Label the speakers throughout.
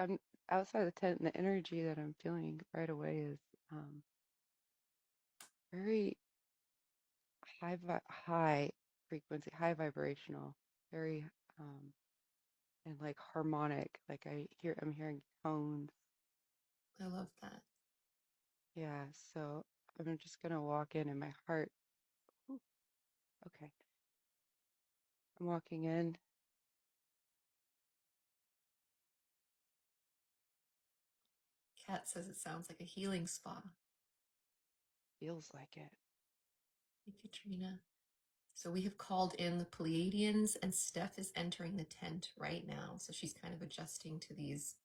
Speaker 1: I'm outside the tent, and the energy that I'm feeling right away is um, very high frequency, high vibrational, very um, and like harmonic. Like I'm hearing tones.
Speaker 2: I love that.
Speaker 1: Yeah, so I'm just gonna walk in, and my heart. Ooh, okay, I'm walking in.
Speaker 2: Kat says it sounds like a healing spa.
Speaker 1: Feels like it.
Speaker 2: Hey, Katrina. So we have called in the Pleiadians, and Steph is entering the tent right now. So she's kind of adjusting to these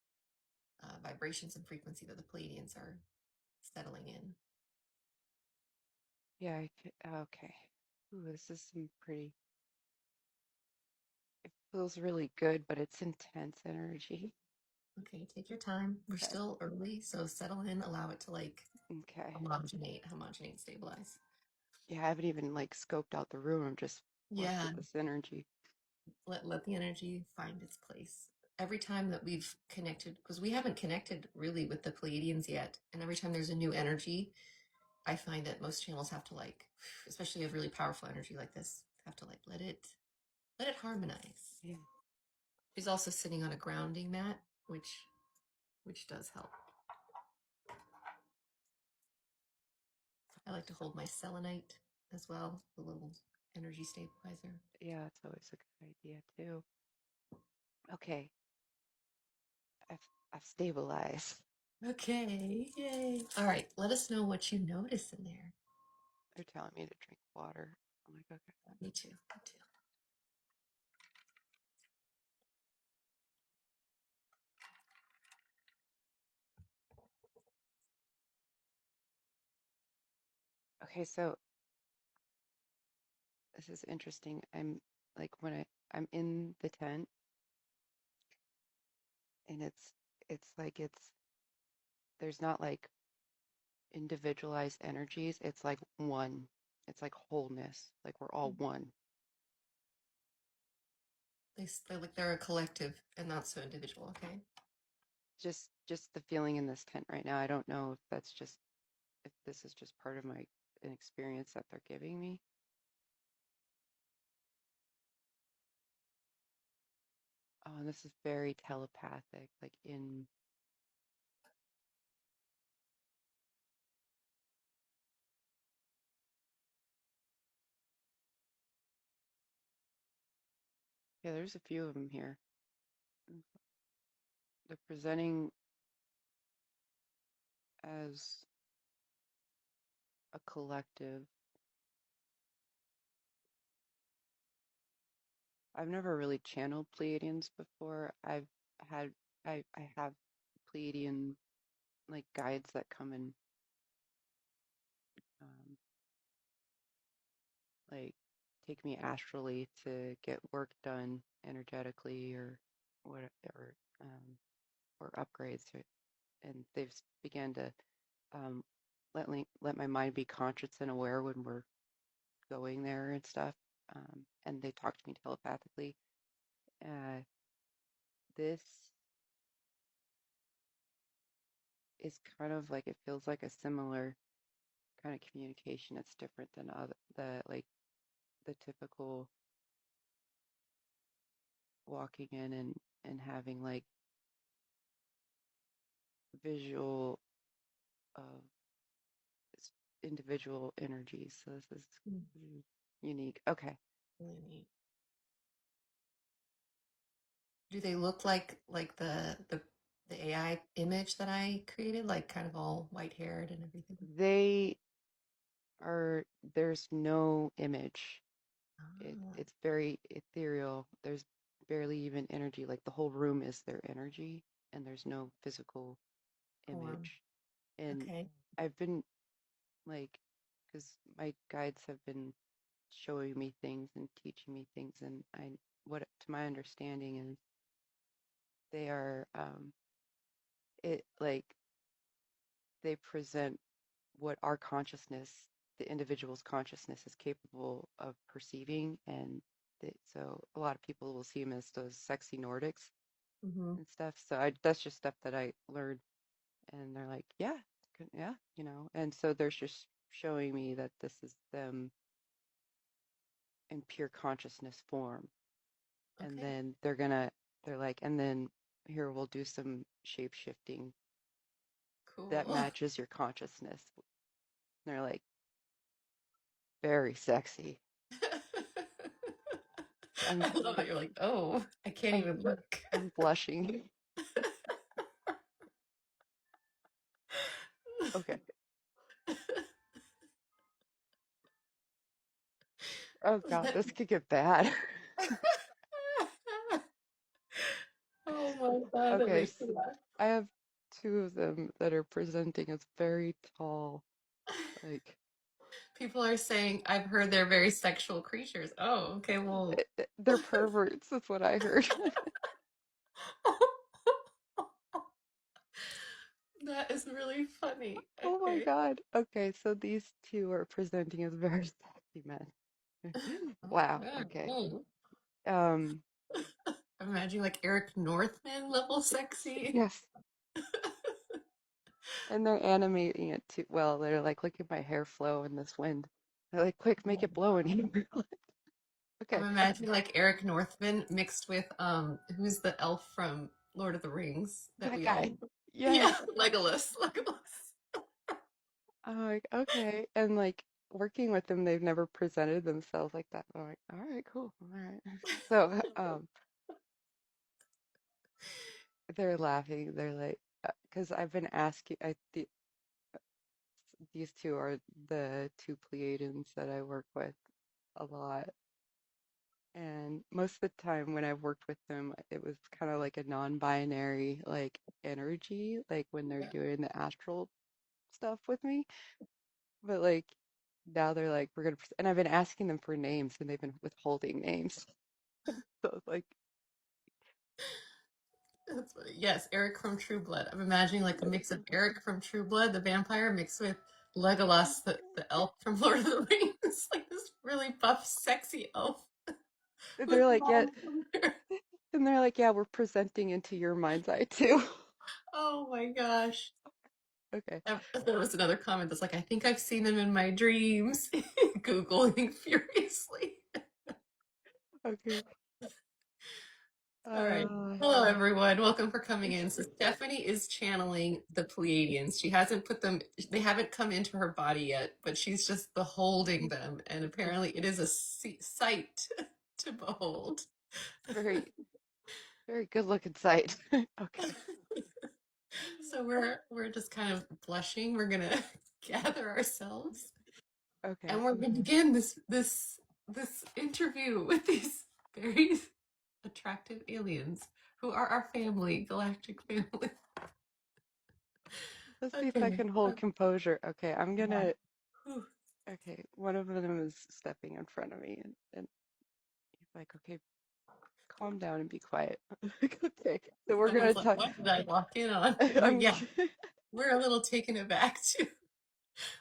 Speaker 2: vibrations and frequency that the Pleiadians are settling in.
Speaker 1: Yeah, okay. Ooh, this is some pretty. It feels really good, but it's intense energy.
Speaker 2: Okay, take your time. We're
Speaker 1: Okay.
Speaker 2: still early, so settle in, allow it to like
Speaker 1: Okay.
Speaker 2: homogenate, stabilize.
Speaker 1: Yeah, I haven't even like scoped out the room. I'm just flushed
Speaker 2: Yeah,
Speaker 1: with this energy.
Speaker 2: let the energy find its place. Every time that we've connected, because we haven't connected really with the Pleiadians yet, and every time there's a new energy, I find that most channels have to like, especially a really powerful energy like this, have to like let it harmonize.
Speaker 1: Yeah.
Speaker 2: She's also sitting on a grounding mat, which does help. I like to hold my selenite as well, the little energy stabilizer.
Speaker 1: Yeah, it's always a good idea too. Okay, I've stabilized.
Speaker 2: Okay, yay. All right, let us know what you notice in there.
Speaker 1: They're telling me to drink water. I'm like, okay.
Speaker 2: Me too, me too.
Speaker 1: Okay, so this is interesting. I'm like I'm in the tent and it's like there's not like individualized energies. It's like one. It's like wholeness. Like we're all one.
Speaker 2: They're like they're a collective and not so individual, okay?
Speaker 1: Just the feeling in this tent right now. I don't know if this is just part of my an experience that they're giving me. Oh, and this is very telepathic, like in yeah, there's a few of them here. They're presenting as a collective. I've never really channeled Pleiadians before. Had I have Pleiadian like guides that come and um, like take me astrally to get work done energetically or whatever or upgrades to it. And they've began to um, let my mind be conscious and aware when we're going there and stuff. And they talk to me telepathically. Uh, this is kind of like it feels like a similar kind of communication. It's different than the typical walking in and having like visual of individual energies. So this is
Speaker 2: Mm,
Speaker 1: unique. Okay.
Speaker 2: really neat. Do they look like the AI image that I created, like kind of all white haired and everything?
Speaker 1: They there's no image.
Speaker 2: Ah,
Speaker 1: It's very ethereal. There's barely even energy. Like the whole room is their energy, and there's no physical
Speaker 2: form.
Speaker 1: image. And
Speaker 2: Okay.
Speaker 1: I've been like, because my guides have been showing me things and teaching me things, and what to my understanding is they are it like they present what our consciousness, the individual's consciousness, is capable of perceiving, and so a lot of people will see them as those sexy Nordics
Speaker 2: Hmm.
Speaker 1: and stuff. So that's just stuff that I learned, and they're like, yeah, yeah, and so they're just showing me that this is them in pure consciousness form, and
Speaker 2: Okay.
Speaker 1: then they're like, and then here we'll do some shape shifting that
Speaker 2: Cool.
Speaker 1: matches your consciousness. And they're like, very sexy. I'm
Speaker 2: I love that you're like, oh, I can't
Speaker 1: I'm
Speaker 2: even look.
Speaker 1: I'm blushing. Okay. Oh
Speaker 2: Was
Speaker 1: God,
Speaker 2: that-
Speaker 1: this could get bad.
Speaker 2: Oh my God, that
Speaker 1: Okay,
Speaker 2: makes me laugh.
Speaker 1: I have two of them that are presenting as very tall, like
Speaker 2: People are saying, I've heard they're very sexual creatures. Oh, okay, well,
Speaker 1: they're perverts. That's what I heard.
Speaker 2: that is really funny.
Speaker 1: Oh my
Speaker 2: Okay.
Speaker 1: God. Okay, so these two are presenting as very sexy men.
Speaker 2: Oh,
Speaker 1: Wow.
Speaker 2: yeah.
Speaker 1: Okay.
Speaker 2: Mm.
Speaker 1: Um,
Speaker 2: I'm imagining like Eric Northman level sexy.
Speaker 1: yes. And they're animating it too. Well, they're like, look at my hair flow in this wind. They're like, quick, make it blow in here.
Speaker 2: I'm
Speaker 1: Okay.
Speaker 2: imagining like Eric Northman mixed with who's the elf from Lord of the Rings that
Speaker 1: That
Speaker 2: we
Speaker 1: guy.
Speaker 2: all
Speaker 1: Yes.
Speaker 2: yeah, Legolas. Legolas.
Speaker 1: I'm like, okay. And like working with them, they've never presented themselves like that. I'm like, all right, cool. All right. So, they're laughing. They're like, because I've been asking, these two are the two Pleiadians that I work with a lot. And most of the time when I've worked with them, it was kind of like a non-binary like energy, like when they're
Speaker 2: Yeah.
Speaker 1: doing the astral stuff with me. But like now they're like, we're gonna, and I've been asking them for names and they've been withholding names. So it's like,
Speaker 2: That's funny. Yes, Eric from True Blood. I'm imagining like a mix of Eric from True Blood, the vampire, mixed with Legolas, the elf from Lord of the Rings. Like this really buff, sexy elf with
Speaker 1: they're like, yeah,
Speaker 2: long hair.
Speaker 1: and they're like, yeah, we're presenting into your mind's eye too.
Speaker 2: Oh my gosh.
Speaker 1: Okay,
Speaker 2: There was another comment that's like, I think I've seen them in my dreams. Googling furiously.
Speaker 1: okay.
Speaker 2: All right.
Speaker 1: Uh,
Speaker 2: Hello, everyone. Welcome for coming in. So Stephanie is channeling the Pleiadians. She hasn't put them, they haven't come into her body yet, but she's just beholding them. And apparently it is a sight to behold.
Speaker 1: very, very good looking sight. Okay,
Speaker 2: So we're just kind of blushing. We're gonna gather ourselves
Speaker 1: okay.
Speaker 2: and we're gonna begin this interview with these very attractive aliens who are our family, galactic family.
Speaker 1: Let's see if I
Speaker 2: Okay.
Speaker 1: can hold composure. Okay, I'm
Speaker 2: Yeah.
Speaker 1: gonna.
Speaker 2: Whew.
Speaker 1: Okay, one of them is stepping in front of me, and he's like, okay, calm down and be quiet. Okay, so we're gonna
Speaker 2: Someone's like,
Speaker 1: talk.
Speaker 2: what did I walk in on?
Speaker 1: I'm.
Speaker 2: Yeah, we're a little taken aback too.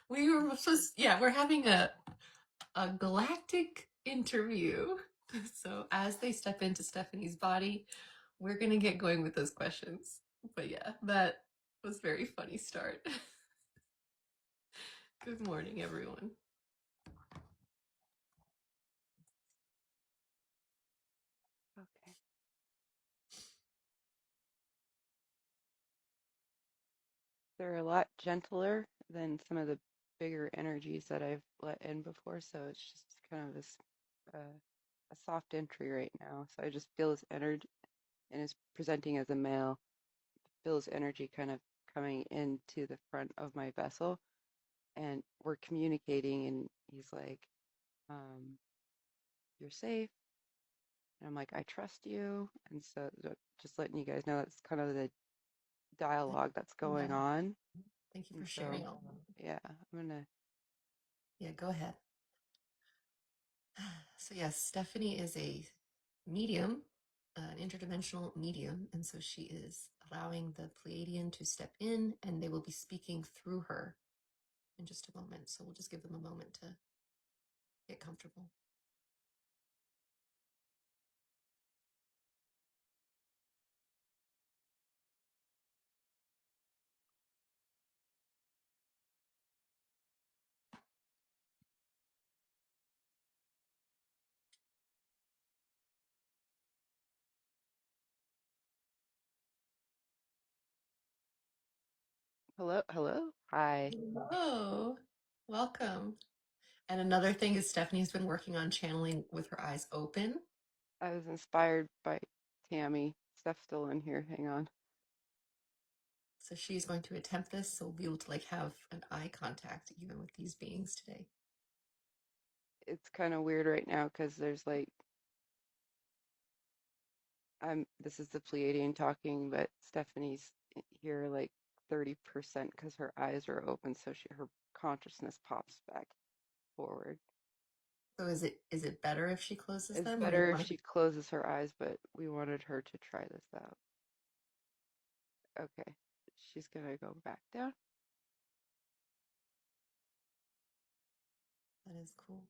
Speaker 2: We were supposed, yeah, we're having a galactic interview. So as they step into Stephanie's body, we're gonna get going with those questions. But yeah, that was very funny start. Good morning, everyone.
Speaker 1: Okay. They're a lot gentler than some of the bigger energies that I've let in before, so it's just kind of this a soft entry right now. So I just feel his energy, and is presenting as a male. Feel his energy kind of coming into the front of my vessel, and we're communicating, and he's like, "You're safe." And I'm like, "I trust you." And so just letting you guys know that's kind of the dialogue that's going
Speaker 2: Yeah,
Speaker 1: on.
Speaker 2: thank you
Speaker 1: And
Speaker 2: for
Speaker 1: so,
Speaker 2: sharing all.
Speaker 1: yeah, I'm gonna.
Speaker 2: Yeah, go ahead. So yes, Stephanie is a medium, an interdimensional medium, and so she is allowing the Pleiadian to step in, and they will be speaking through her in just a moment. So we'll just give them a moment to get comfortable.
Speaker 1: Hello, hello. Hi.
Speaker 2: Hello, welcome. And another thing is Stephanie's been working on channeling with her eyes open.
Speaker 1: I was inspired by Tammy. Steph's still in here. Hang on.
Speaker 2: So she's going to attempt this, so we'll be able to like have an eye contact even with these beings today.
Speaker 1: It's kind of weird right now because there's like this is the Pleiadian talking, but Stephanie's here like 30% because her eyes are open, so her consciousness pops back forward.
Speaker 2: So is it better if she closes
Speaker 1: It's
Speaker 2: them, or you
Speaker 1: better if
Speaker 2: want to?
Speaker 1: she closes her eyes, but we wanted her to try this out. Okay, she's gonna go back down.
Speaker 2: That is cool.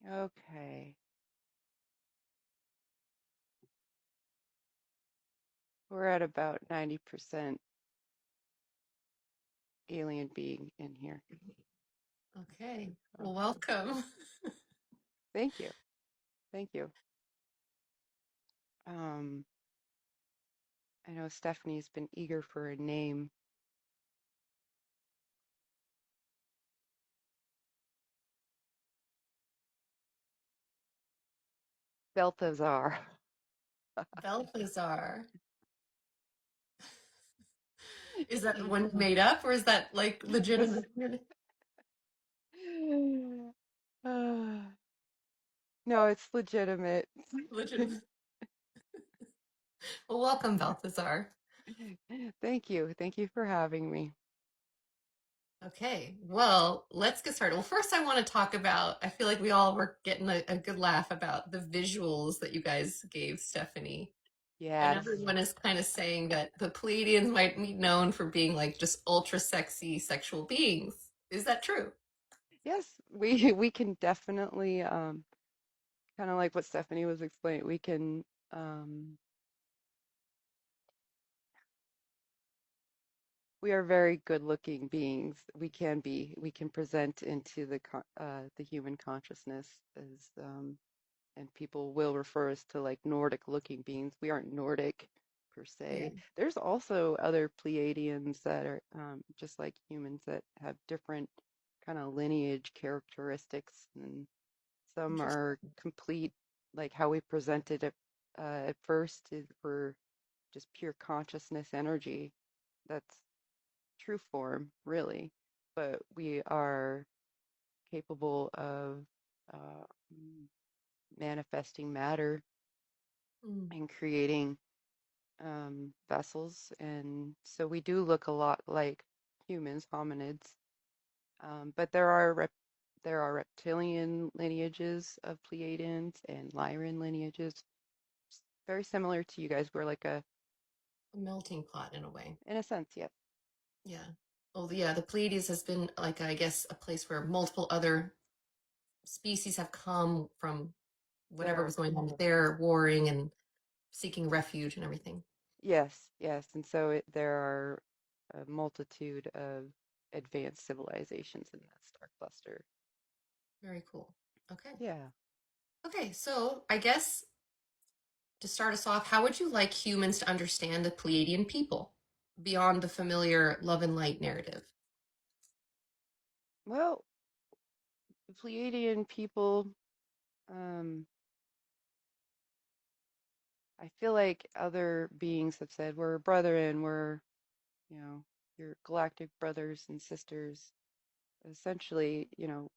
Speaker 1: Okay, we're at about 90% alien being in here.
Speaker 2: Okay. Well,
Speaker 1: Okay.
Speaker 2: welcome.
Speaker 1: Thank you. Thank you. Um, I know Stephanie's been eager for a name. Balthazar.
Speaker 2: Balthazar. Is that one made up, or is that like
Speaker 1: Yes.
Speaker 2: legitimate?
Speaker 1: No, it's legitimate.
Speaker 2: Legitimate. Well, welcome, Balthazar.
Speaker 1: Thank you. Thank you for having me.
Speaker 2: Okay, well, let's get started. Well, first, I want to talk about, I feel like we all were getting a good laugh about the visuals that you guys gave Stephanie. And
Speaker 1: Yes.
Speaker 2: everyone is kind of saying that the Pleiadians might be known for being like just ultra sexy sexual beings. Is that true?
Speaker 1: Yes, we can definitely kind of like what Stephanie was explaining. We can we are very good-looking beings. We can present into the human consciousness as and people will refer us to like Nordic-looking beings. We aren't Nordic per
Speaker 2: Yeah,
Speaker 1: se. There's also other Pleiadians that are just like humans that have different kind of lineage characteristics, and some
Speaker 2: interesting.
Speaker 1: are complete, like how we presented it at first is we're just pure consciousness energy. That's true form, really, but we are capable of uh, manifesting matter
Speaker 2: Mm,
Speaker 1: and creating vessels. And so we do look a lot like humans, hominids. But there are reptilian lineages of Pleiadians and Lyran lineages, very similar to you guys. We're like
Speaker 2: a melting pot in a way.
Speaker 1: in a sense, yes.
Speaker 2: Yeah. Well, yeah, the Pleiades has been like, I guess, a place where multiple other species have come from whatever
Speaker 1: There,
Speaker 2: was going on there, warring and seeking refuge and everything.
Speaker 1: yes, yes. And so there are a multitude of advanced civilizations in that star cluster.
Speaker 2: Very cool. Okay.
Speaker 1: Yeah.
Speaker 2: Okay, so I guess to start us off, how would you like humans to understand the Pleiadian people beyond the familiar love and light narrative?
Speaker 1: Well, the Pleiadian people, um, I feel like other beings have said we're brethren, we're, you know, your galactic brothers and sisters. Essentially,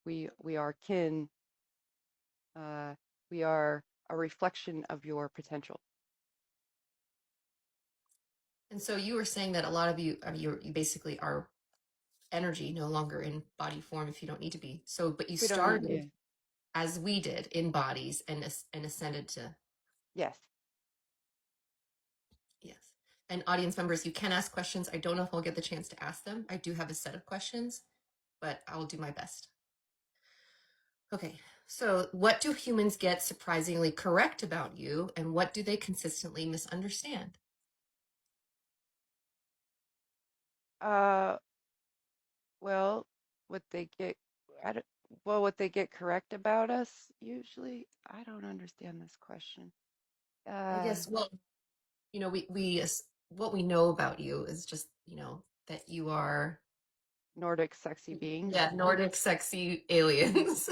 Speaker 1: we are kin. Uh, we are a reflection of your potential.
Speaker 2: And so you were saying that a lot of you, I mean, you basically are energy, no longer in body form if you don't need to be. So, but you
Speaker 1: We don't need, yeah.
Speaker 2: started as we did in bodies and ascended to,
Speaker 1: Yes.
Speaker 2: yes. And audience members, you can ask questions. I don't know if I'll get the chance to ask them. I do have a set of questions, but I will do my best. Okay, so what do humans get surprisingly correct about you, and what do they consistently misunderstand?
Speaker 1: Uh, Well, what they get, I don't, well, what they get correct about us usually, I don't understand this question.
Speaker 2: I
Speaker 1: Uh,
Speaker 2: guess, well, what we know about you is just, that you are,
Speaker 1: Nordic sexy beings.
Speaker 2: yeah, Nordic sexy aliens.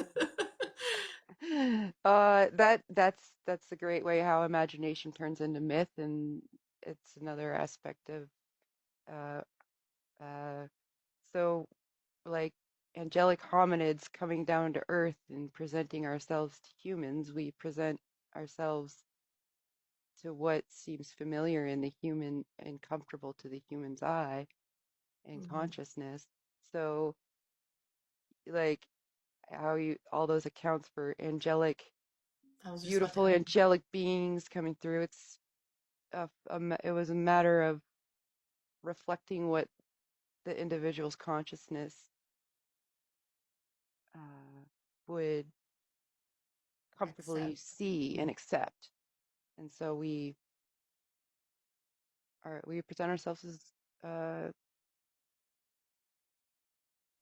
Speaker 1: That's a great way how imagination turns into myth, and it's another aspect of uh uh so like angelic hominids coming down to earth and presenting ourselves to humans, we present ourselves to what seems familiar in the human and comfortable to the human's eye and
Speaker 2: Mhm.
Speaker 1: consciousness. So like how you all those accounts for angelic,
Speaker 2: I was just about to
Speaker 1: beautiful
Speaker 2: ask.
Speaker 1: angelic beings coming through, it was a matter of reflecting what the individual's consciousness uh, would comfortably
Speaker 2: Except,
Speaker 1: see and accept. And so we present ourselves as uh,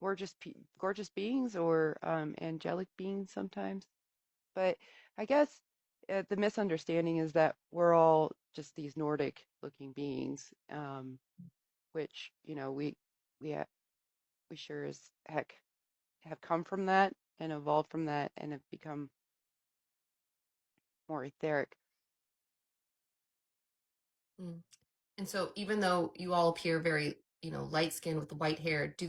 Speaker 1: gorgeous beings or angelic beings sometimes. But I guess the misunderstanding is that we're all just these Nordic looking beings, which we ha we sure as heck have come from that and evolved from that and have become more etheric.
Speaker 2: mm. And so even though you all appear very, light skinned with the white hair, do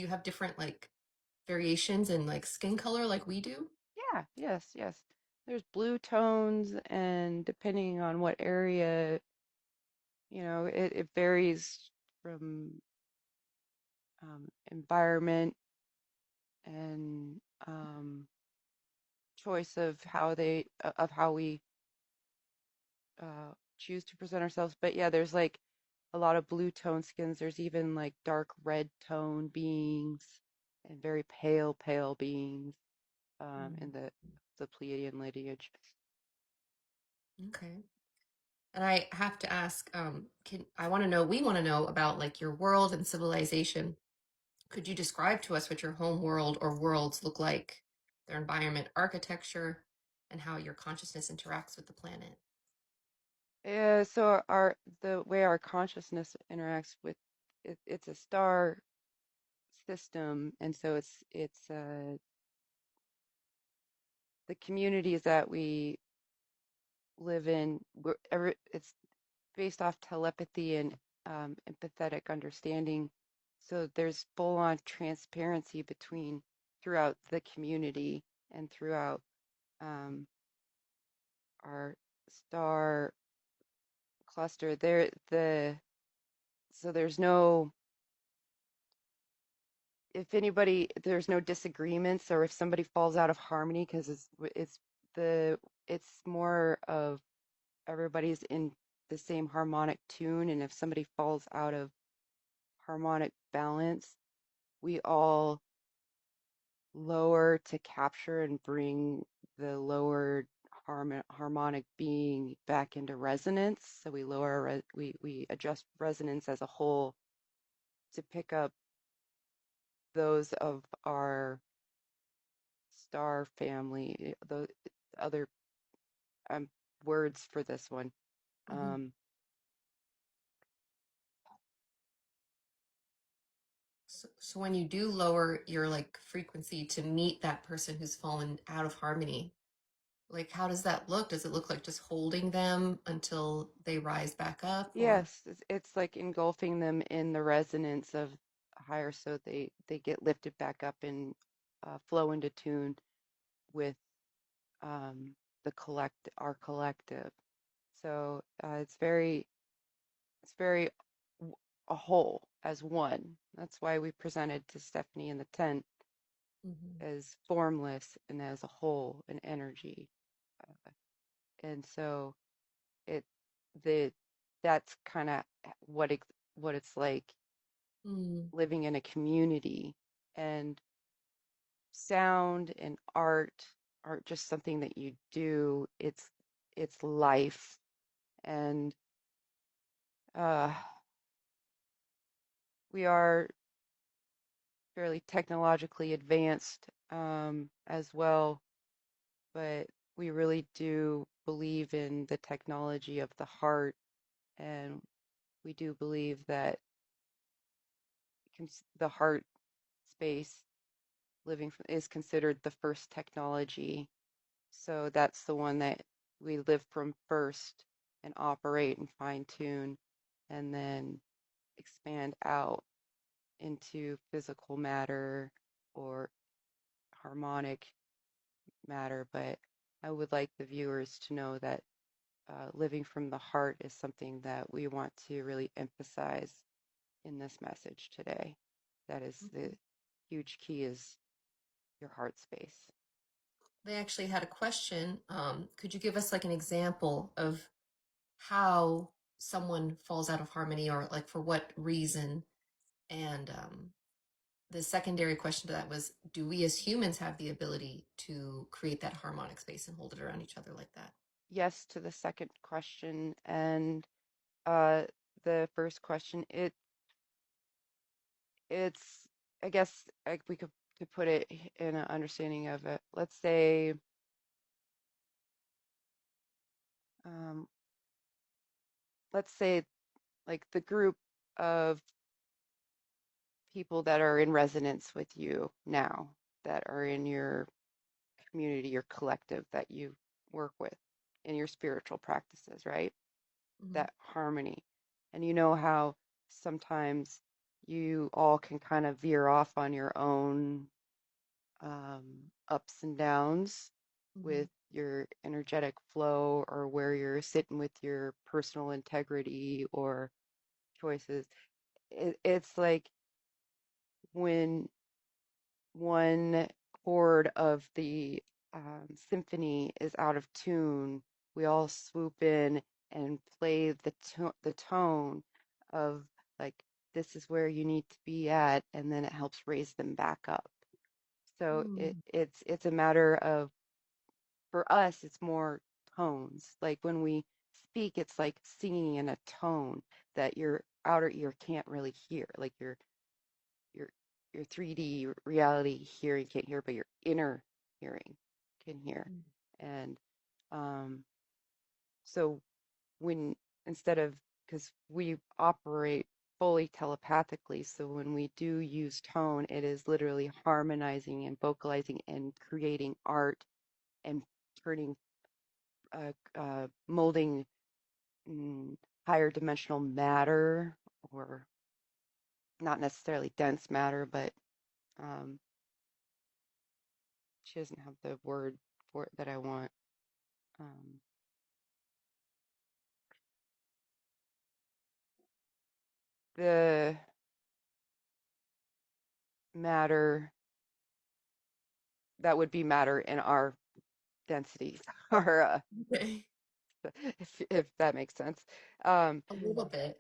Speaker 2: you have different like variations in like skin color like we do?
Speaker 1: Yeah, yes, yes. There's blue tones, and depending on what area, it varies from environment and choice of how we choose to present ourselves. But yeah, there's like a lot of blue tone skins. There's even like dark red tone beings and very pale beings in
Speaker 2: Mm.
Speaker 1: the Pleiadian lineage.
Speaker 2: Okay. And I have to ask, we want to know about like your world and civilization. Could you describe to us what your home world or worlds look like, their environment, architecture, and how your consciousness interacts with the planet?
Speaker 1: Yeah, so our the way our consciousness interacts with it's a star system, and so it's the communities that we live in. It's based off telepathy and empathetic understanding. So there's full-on transparency throughout the community and throughout um, our star cluster. So there's no if anybody there's no disagreements or if somebody falls out of harmony because the it's more of everybody's in the same harmonic tune, and if somebody falls out of harmonic balance, we all lower to capture and bring the lowered harmonic being back into resonance. So we adjust resonance as a whole to pick up those of our star family, the other um, words for this one.
Speaker 2: Mhm.
Speaker 1: Um,
Speaker 2: So when you do lower your like frequency to meet that person who's fallen out of harmony, like how does that look? Does it look like just holding them until they rise back up or?
Speaker 1: yes, it's like engulfing them in the resonance of higher, so they get lifted back up and flow into tune with the our collective. So it's very a whole as one. That's why we presented to Stephanie in the tent
Speaker 2: Mhm.
Speaker 1: as formless and as a whole, an energy. Uh, and so it the that's kind of what it's like
Speaker 2: Mm.
Speaker 1: living in a community, and sound and art aren't just something that you do. It's life, and uh we are fairly technologically advanced as well, but we really do believe in the technology of the heart, and we do believe that the heart space is considered the first technology. So that's the one that we live from first and operate and fine tune, and then expand out into physical matter or harmonic matter. But I would like the viewers to know that living from the heart is something that we want to really emphasize in this message today. That is the huge key, is your heart space.
Speaker 2: They actually had a question. Could you give us like an example of how someone falls out of harmony or like for what reason? And the secondary question to that was, do we as humans have the ability to create that harmonic space and hold it around each other like that?
Speaker 1: Yes to the second question, and uh, the first question, it's, I guess, we could to put it in an understanding of it. Um, let's say like the group of people that are in resonance with you now, that are in your community, your collective that you work with in your spiritual practices, right?
Speaker 2: Hmm.
Speaker 1: That harmony. And you know how sometimes you all can kind of veer off on your own ups and downs
Speaker 2: Hmm.
Speaker 1: with your energetic flow, or where you're sitting with your personal integrity or choices. It's like when one chord of the symphony is out of tune, we all swoop in and play the tone of, like, this is where you need to be at, and then it helps raise them back up. So
Speaker 2: Mm.
Speaker 1: it's a matter of, for us, it's more tones. Like when we speak, it's like singing in a tone that your outer ear can't really hear. Like your your 3D reality hearing can't hear, but your inner hearing can hear. And um, so when, instead of, because we operate fully telepathically, so when we do use tone, it is literally harmonizing and vocalizing and creating art and turning, molding mm, higher dimensional matter, or not necessarily dense matter, but um, she doesn't have the word for it that I want. Um, the matter that would be matter in our densities, or
Speaker 2: Okay.
Speaker 1: if that makes sense. Um,
Speaker 2: A little bit.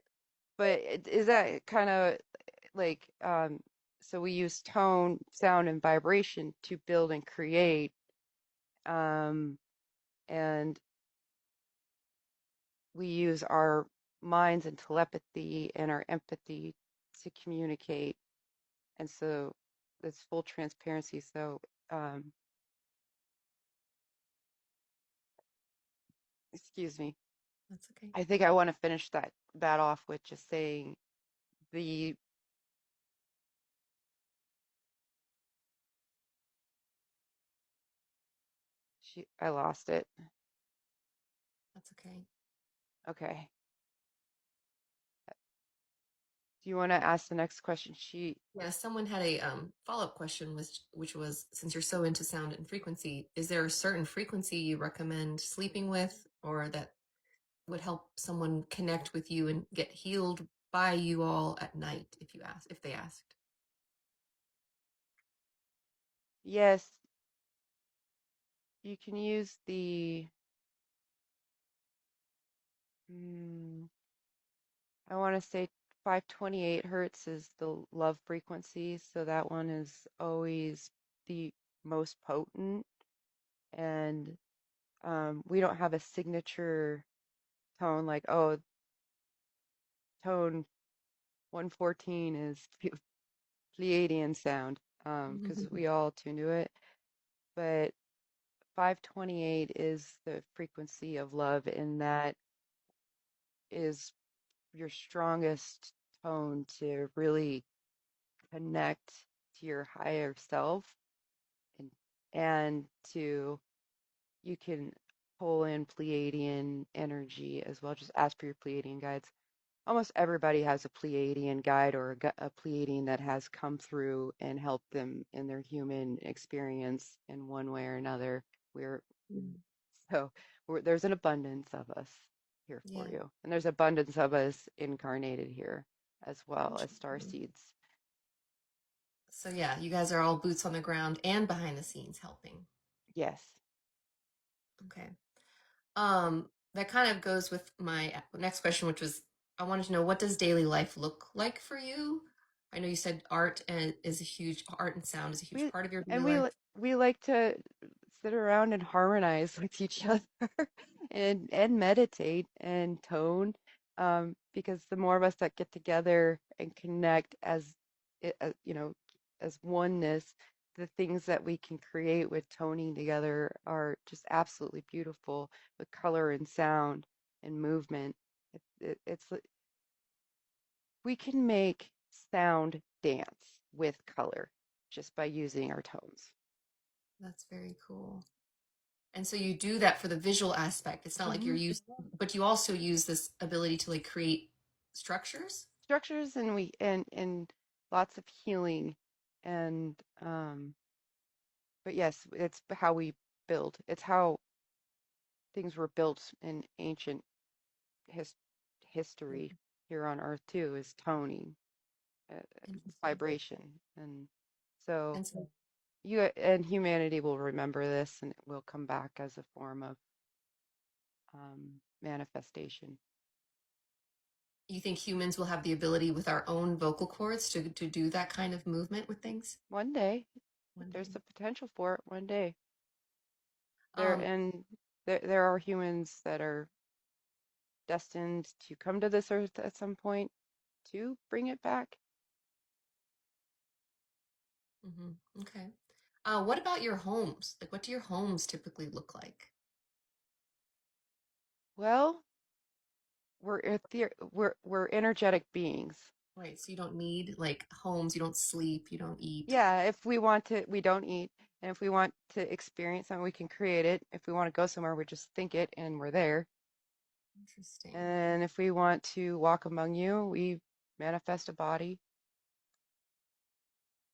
Speaker 1: but is that kind of like, so we use tone, sound, and vibration to build and create, um, and we use our minds and telepathy and our empathy to communicate. And so it's full transparency. So, um, excuse me.
Speaker 2: That's okay.
Speaker 1: I think I want to finish that off with just saying the I lost it.
Speaker 2: That's okay.
Speaker 1: Okay. Do you want to ask the next question?
Speaker 2: Yeah, someone had a follow-up question, which was, since you're so into sound and frequency, is there a certain frequency you recommend sleeping with, or that would help someone connect with you and get healed by you all at night, if they asked?
Speaker 1: Yes, you can use the, mm, I want to say 528 hertz is the love frequency. So that one is always the most potent. And we don't have a signature tone like, oh, tone 114 is Pleiadian sound, because we all tune to it. But 528 is the frequency of love, and that is your strongest tone to really connect to your higher self, and and to you can pull in Pleiadian energy as well. Just ask for your Pleiadian guides. Almost everybody has a Pleiadian guide or a Pleiadian that has come through and helped them in their human experience in one way or another. We're
Speaker 2: Mhm.
Speaker 1: so there's an abundance of us here for
Speaker 2: Yeah.
Speaker 1: you, and there's abundance of us incarnated here as well as star
Speaker 2: Interesting.
Speaker 1: seeds.
Speaker 2: So yeah, you guys are all boots on the ground and behind the scenes helping.
Speaker 1: Yes.
Speaker 2: Okay. That kind of goes with my next question, which was I wanted to know what does daily life look like for you? I know you said art and sound is a huge
Speaker 1: We
Speaker 2: part of your daily
Speaker 1: and
Speaker 2: life.
Speaker 1: we like to sit around and harmonize with each other and meditate and tone, because the more of us that get together and connect as you know, as oneness, the things that we can create with toning together are just absolutely beautiful with color and sound and movement. We can make sound dance with color just by using our tones.
Speaker 2: That's very cool. And so you do that for the visual aspect. It's not like you're
Speaker 1: Hmm.
Speaker 2: used, but you also use this ability to like create structures.
Speaker 1: Structures, and lots of healing, and but yes, it's how we build. It's how things were built in ancient his, history here on Earth too, is toning, uh,
Speaker 2: Interesting.
Speaker 1: vibration, and so
Speaker 2: And so
Speaker 1: you and humanity will remember this, and it will come back as a form of manifestation.
Speaker 2: you think humans will have the ability with our own vocal cords to do that kind of movement with things
Speaker 1: One day,
Speaker 2: one
Speaker 1: there's
Speaker 2: day?
Speaker 1: the potential for it. One day, there
Speaker 2: Um,
Speaker 1: and there are humans that are destined to come to this earth at some point to bring it back.
Speaker 2: okay. What about your homes? Like, what do your homes typically look like?
Speaker 1: Well, we're energetic beings.
Speaker 2: Right. So you don't need like homes. You don't sleep. You don't eat.
Speaker 1: Yeah, if we want to, we don't eat. And if we want to experience something, we can create it. If we want to go somewhere, we just think it and we're there.
Speaker 2: Interesting.
Speaker 1: And if we want to walk among you, we manifest a body.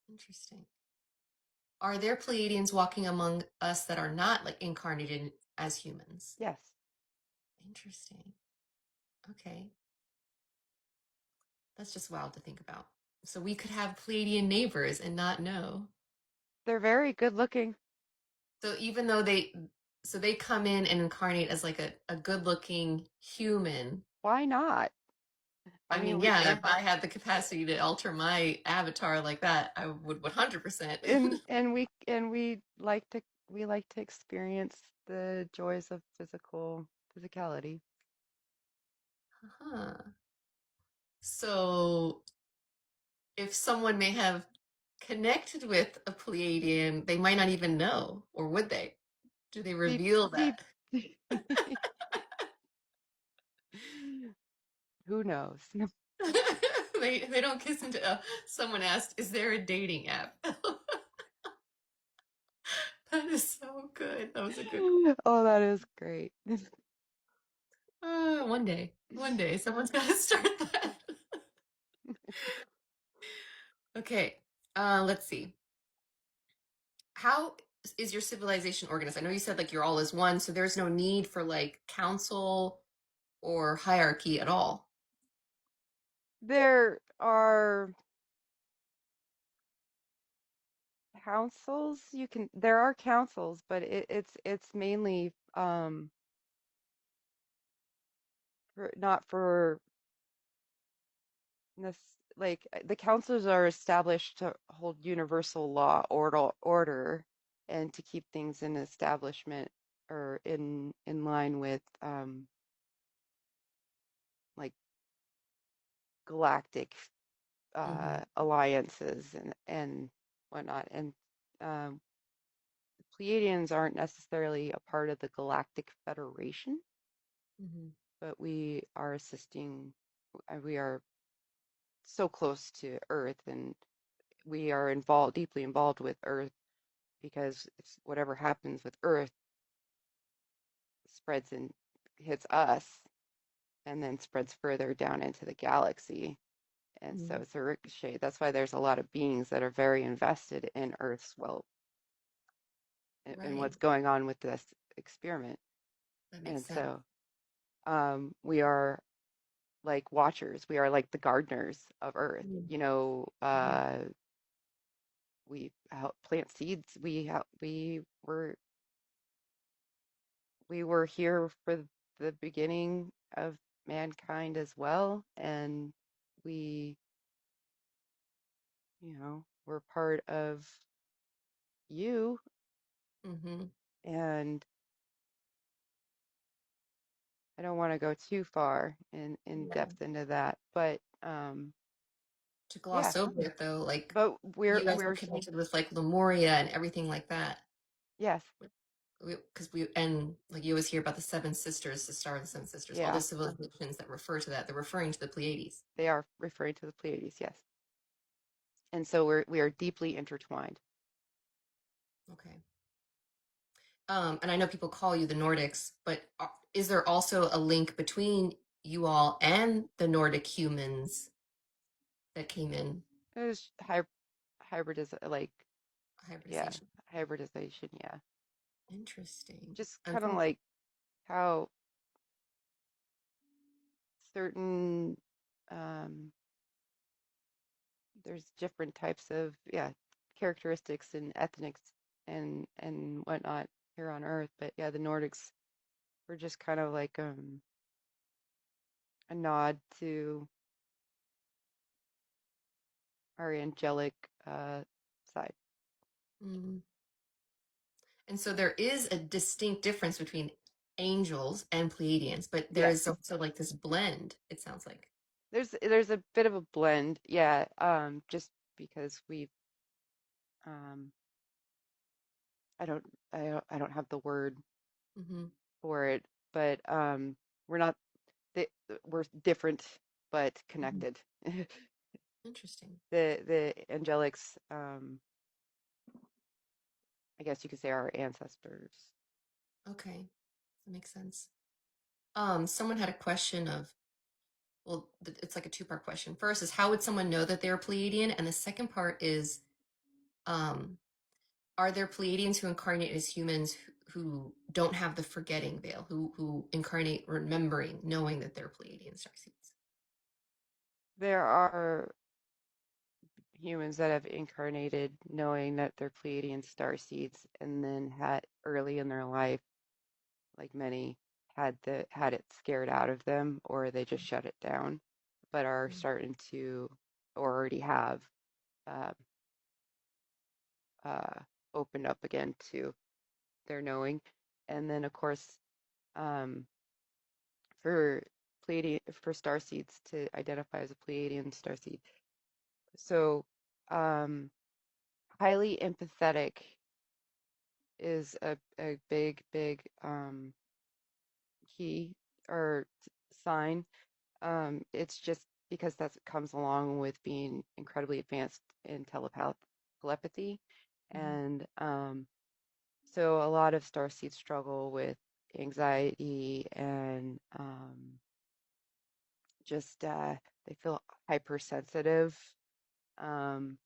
Speaker 2: Interesting. Are there Pleiadians walking among us that are not like incarnated as humans?
Speaker 1: Yes,
Speaker 2: Interesting. Okay. That's just wild to think about. So we could have Pleiadian neighbors and not know.
Speaker 1: they're very good looking.
Speaker 2: So even though they come in and incarnate as like a good looking human.
Speaker 1: Why not? I
Speaker 2: I
Speaker 1: mean,
Speaker 2: mean,
Speaker 1: we
Speaker 2: yeah, if I had the capacity to alter my avatar like that, I would 100%.
Speaker 1: we like to experience the joys of physicality.
Speaker 2: Huh. So if someone may have connected with a Pleiadian, they might not even know, or would they? Do they
Speaker 1: See,
Speaker 2: reveal
Speaker 1: see,
Speaker 2: that?
Speaker 1: who knows?
Speaker 2: They don't kiss into. Someone asked, "Is there a dating app?" That is so good. That was a good.
Speaker 1: Oh, that is great.
Speaker 2: One day, someone's got to start that. Okay, let's see. How is your civilization organized? I know you said like you're all as one, so there's no need for like council or hierarchy at all.
Speaker 1: There are councils. There are councils, but it's mainly not for this, like the councils are established to hold universal law order and to keep things in establishment or in line with like galactic
Speaker 2: Mm-hmm.
Speaker 1: alliances and whatnot. And um, the Pleiadians aren't necessarily a part of the Galactic Federation,
Speaker 2: Mm-hmm.
Speaker 1: but we are assisting. We are so close to Earth, and we are involved, deeply involved with Earth because it's whatever happens with Earth spreads and hits us, and then spreads further down into the galaxy. And so
Speaker 2: Mm-hmm.
Speaker 1: it's a ricochet. That's why there's a lot of beings that are very invested in Earth's well, in
Speaker 2: Right.
Speaker 1: what's going on with this experiment.
Speaker 2: That makes
Speaker 1: And
Speaker 2: sense.
Speaker 1: so we are like watchers. We are like the gardeners of Earth.
Speaker 2: Mm-hmm.
Speaker 1: We help plant seeds. We were here for the beginning of mankind as well, and we, we're part of you.
Speaker 2: Mm-hmm.
Speaker 1: And I don't want to go too far in
Speaker 2: Yeah.
Speaker 1: depth into that, but
Speaker 2: To
Speaker 1: yeah,
Speaker 2: gloss over it though, like
Speaker 1: but
Speaker 2: you guys were connected with like Lemuria and everything like that.
Speaker 1: yes,
Speaker 2: Because and like you always hear about the Seven Sisters, the Star of the Seven Sisters, all the
Speaker 1: yeah,
Speaker 2: civilizations that refer to that, they're referring to the Pleiades.
Speaker 1: they are referring to the Pleiades, yes. And so we are deeply intertwined.
Speaker 2: Okay. And I know people call you the Nordics, but is there also a link between you all and the Nordic humans that came in
Speaker 1: There's hybridiz like yeah,
Speaker 2: hybridization?
Speaker 1: hybridization, yeah.
Speaker 2: Interesting.
Speaker 1: Just
Speaker 2: And
Speaker 1: kind of
Speaker 2: from
Speaker 1: like how certain um there's different types of yeah characteristics and ethnics and whatnot here on Earth, but yeah, the Nordics were just kind of like a nod to our angelic side.
Speaker 2: mm. And so there is a distinct difference between angels and Pleiadians, but there
Speaker 1: Yes,
Speaker 2: is also like this blend, it sounds like.
Speaker 1: there's a bit of a blend, yeah, just because we um I don't have the word
Speaker 2: Hmm.
Speaker 1: for it, but we're not th- we're different but
Speaker 2: Hmm.
Speaker 1: connected.
Speaker 2: Interesting.
Speaker 1: The angelics, I guess you could say, are our ancestors.
Speaker 2: Okay, that makes sense. Someone had a question of, well, it's like a two-part question. First is how would someone know that they're Pleiadian? And the second part is, um, are there Pleiadians who incarnate as humans who don't have the forgetting veil, who incarnate remembering, knowing that they're Pleiadian starseeds?
Speaker 1: There are humans that have incarnated knowing that they're Pleiadian star seeds, and then had early in their life, like many, had it scared out of them, or they just shut it down, but are starting to, or already have, um, uh, opened up again to their knowing. And then, of course, um, for for star seeds to identify as a Pleiadian star seed. So, um, highly empathetic is a big key or sign. It's just because that comes along with being incredibly advanced in telepathy.
Speaker 2: Mhm.
Speaker 1: And so a lot of starseeds struggle with anxiety and just they feel hypersensitive, um,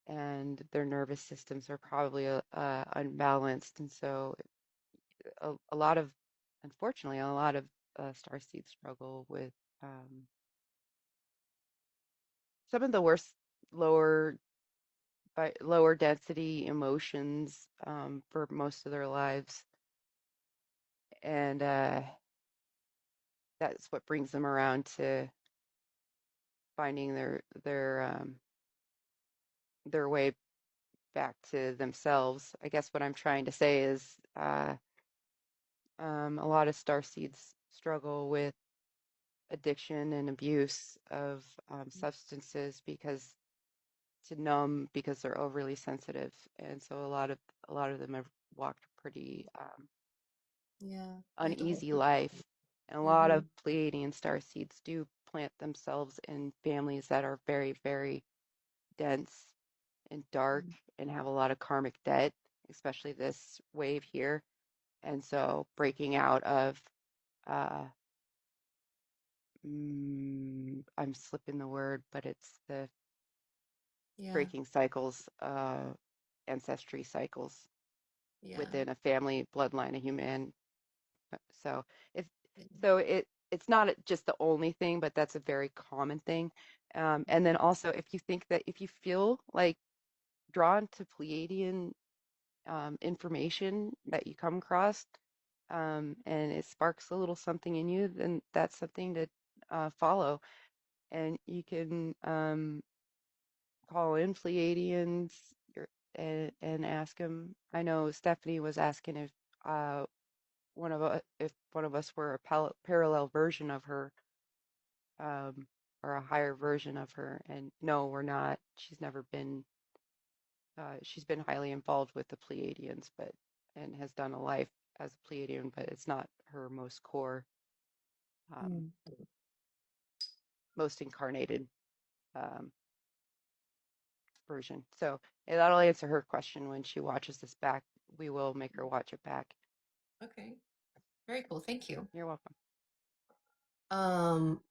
Speaker 1: and their nervous systems are probably unbalanced. And so a lot of, unfortunately, a lot of starseeds struggle with um, some of the worst lower lower density emotions for most of their lives, and that's what brings them around to finding their way back to themselves. I guess what I'm trying to say is a lot of starseeds struggle with addiction and abuse of substances because to numb because they're overly sensitive, and so a lot of them have walked a pretty
Speaker 2: Yeah, I don't.
Speaker 1: uneasy life. And a lot
Speaker 2: Mm-hmm.
Speaker 1: of Pleiadian star seeds do plant themselves in families that are very, very dense and dark and have a lot of karmic debt, especially this wave here. And so breaking out of, uh, I'm slipping the word, but it's the
Speaker 2: Yeah,
Speaker 1: breaking cycles, ancestry cycles
Speaker 2: yeah.
Speaker 1: within a family bloodline, a human. So it's
Speaker 2: Yeah.
Speaker 1: it's not just the only thing, but that's a very common thing. And then also, if you feel like drawn to Pleiadian information that you come across, and it sparks a little something in you, then that's something to follow. And you can call in Pleiadians and ask them. I know Stephanie was asking uh, if one of us were a parallel version of her, um, or a higher version of her. And no, we're not. She's been highly involved with the Pleiadians, but and has done a life as a Pleiadian, but it's not her most core, um,
Speaker 2: Mm.
Speaker 1: most incarnated um, version. So yeah, that'll answer her question when she watches this back. We will make her watch it back.
Speaker 2: Okay, very cool. Thank you.
Speaker 1: You're welcome.
Speaker 2: Um,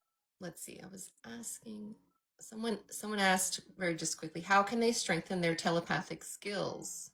Speaker 2: let's see. I was asking someone asked very just quickly, how can they strengthen their telepathic skills?